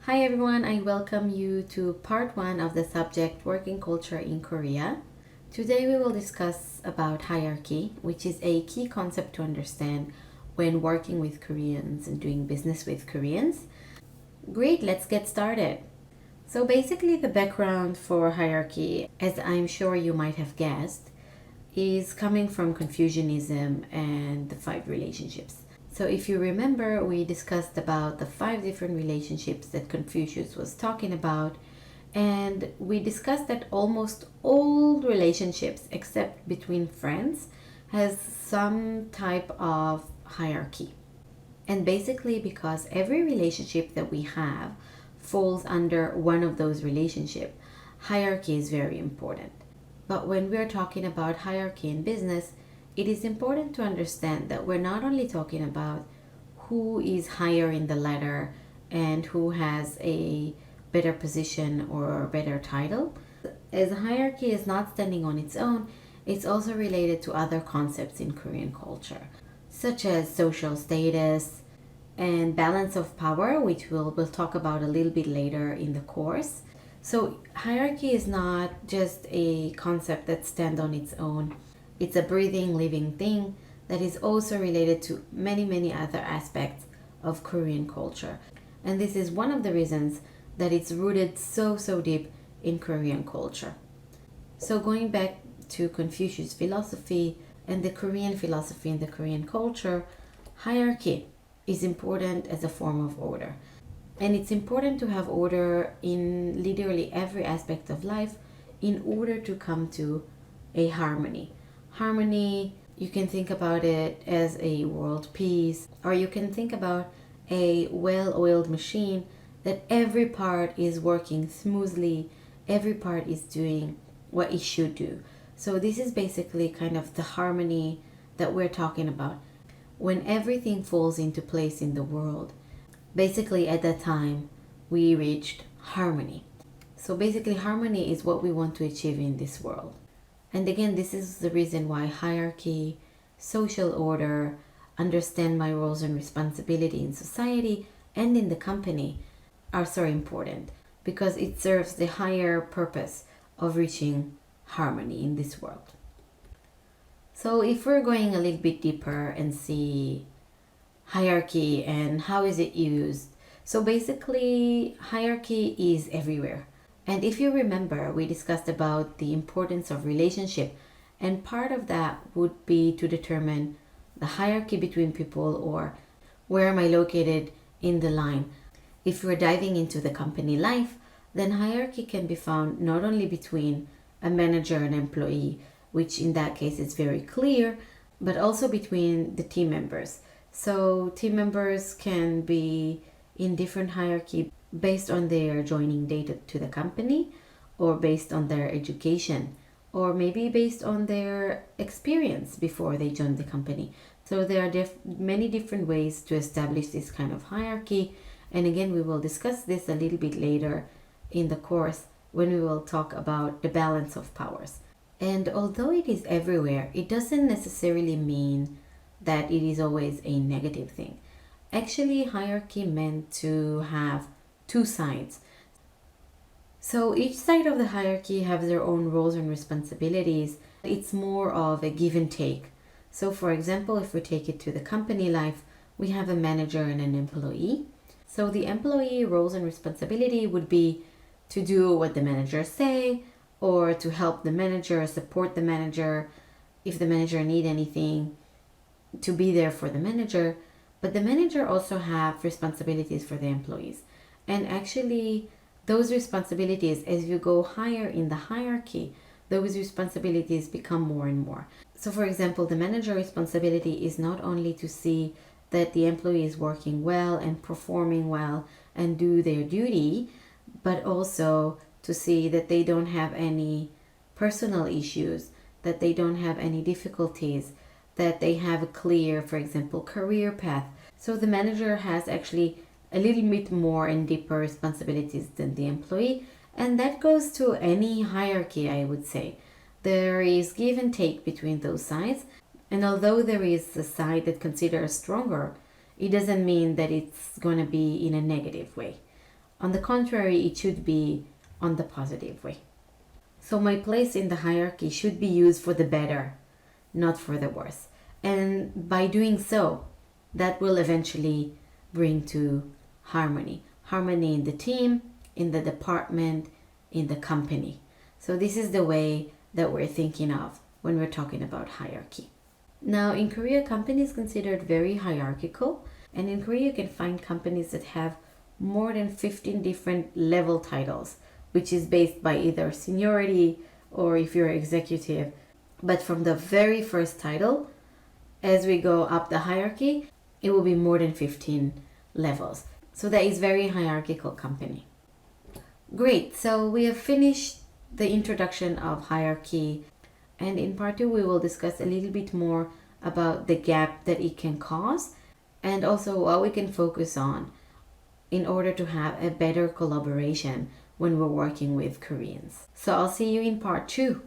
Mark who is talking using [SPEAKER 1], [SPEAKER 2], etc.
[SPEAKER 1] Hi everyone, I welcome you to part 1 of the subject Working Culture in Korea. Today we will discuss about hierarchy, which is a key concept to understand when working with Koreans and doing business with Koreans. Great, let's get started. So basically the background for hierarchy, as I'm sure you might have guessed, is coming from Confucianism and the 5 relationships. So if you remember, we discussed about the 5 different relationships that Confucius was talking about, and we discussed that almost all relationships except between friends has some type of hierarchy. And basically because every relationship that we have falls under one of those relationships, hierarchy is very important. But when we're talking about hierarchy in business, it is important to understand that we're not only talking about who is higher in the ladder and who has a better position or better title. As hierarchy is not standing on its own, it's also related to other concepts in Korean culture, such as social status and balance of power, which we'll talk about a little bit later in the course. So hierarchy is not just a concept that stands on its own. It's a breathing, living thing that is also related to many other aspects of Korean culture. And this is one of the reasons that it's rooted so deep in Korean culture. So going back to Confucius philosophy and the Korean philosophy and the Korean culture, hierarchy is important as a form of order. And it's important to have order in literally every aspect of life in order to come to a harmony. Harmony, you can think about it as a world peace, or you can think about a well-oiled machine that every part is working smoothly, every part is doing what it should do. So this is basically kind of the harmony that we're talking about. When everything falls into place in the world, basically at that time we reached harmony. So basically harmony is what we want to achieve in this world. And again, this is the reason why hierarchy, social order, understand my roles and responsibility in society and in the company are so important, because it serves the higher purpose of reaching harmony in this world. So if we're going a little bit deeper and see hierarchy and how is it used. So basically hierarchy is everywhere. And if you remember, we discussed about the importance of relationship, and part of that would be to determine the hierarchy between people, or where am I located in the line. If we're diving into the company life, then hierarchy can be found not only between a manager and employee, which in that case is very clear, but also between the team members. So team members can be in different hierarchy based on their joining date to the company, or based on their education, or maybe based on their experience before they join the company. So there are many different ways to establish this kind of hierarchy. And again, we will discuss this a little bit later in the course when we will talk about the balance of powers. And although it is everywhere, it doesn't necessarily mean that it is always a negative thing. Actually, hierarchy meant to have 2 sides. So each side of the hierarchy have their own roles and responsibilities. It's more of a give and take. So for example, if we take it to the company life, we have a manager and an employee. So the employee roles and responsibility would be to do what the manager say, or to help the manager, support the manager, if the manager need anything, to be there for the manager. But the manager also have responsibilities for the employees. And actually, those responsibilities, as you go higher in the hierarchy, those responsibilities become more and more. So for example, the manager responsibility is not only to see that the employee is working well and performing well and do their duty, but also to see that they don't have any personal issues, that they don't have any difficulties, that they have a clear, for example, career path. So the manager has actually a little bit more and deeper responsibilities than the employee, and that goes to any hierarchy, I would say. There is give and take between those sides, and although there is a side that considers stronger, it doesn't mean that it's going to be in a negative way. On the contrary, it should be on the positive way. So my place in the hierarchy should be used for the better, not for the worse. And by doing so, that will eventually bring to harmony. Harmony in the team, in the department, in the company. So this is the way that we're thinking of when we're talking about hierarchy. Now, in Korea, company is considered very hierarchical, and in Korea you can find companies that have more than 15 different level titles, which is based by either seniority or if you're executive. But from the very first title, as we go up the hierarchy, it will be more than 15 levels. So that is very hierarchical company. Great, so we have finished the introduction of hierarchy, and in part 2 we will discuss a little bit more about the gap that it can cause and also what we can focus on in order to have a better collaboration when we're working with Koreans. So I'll see you in part 2.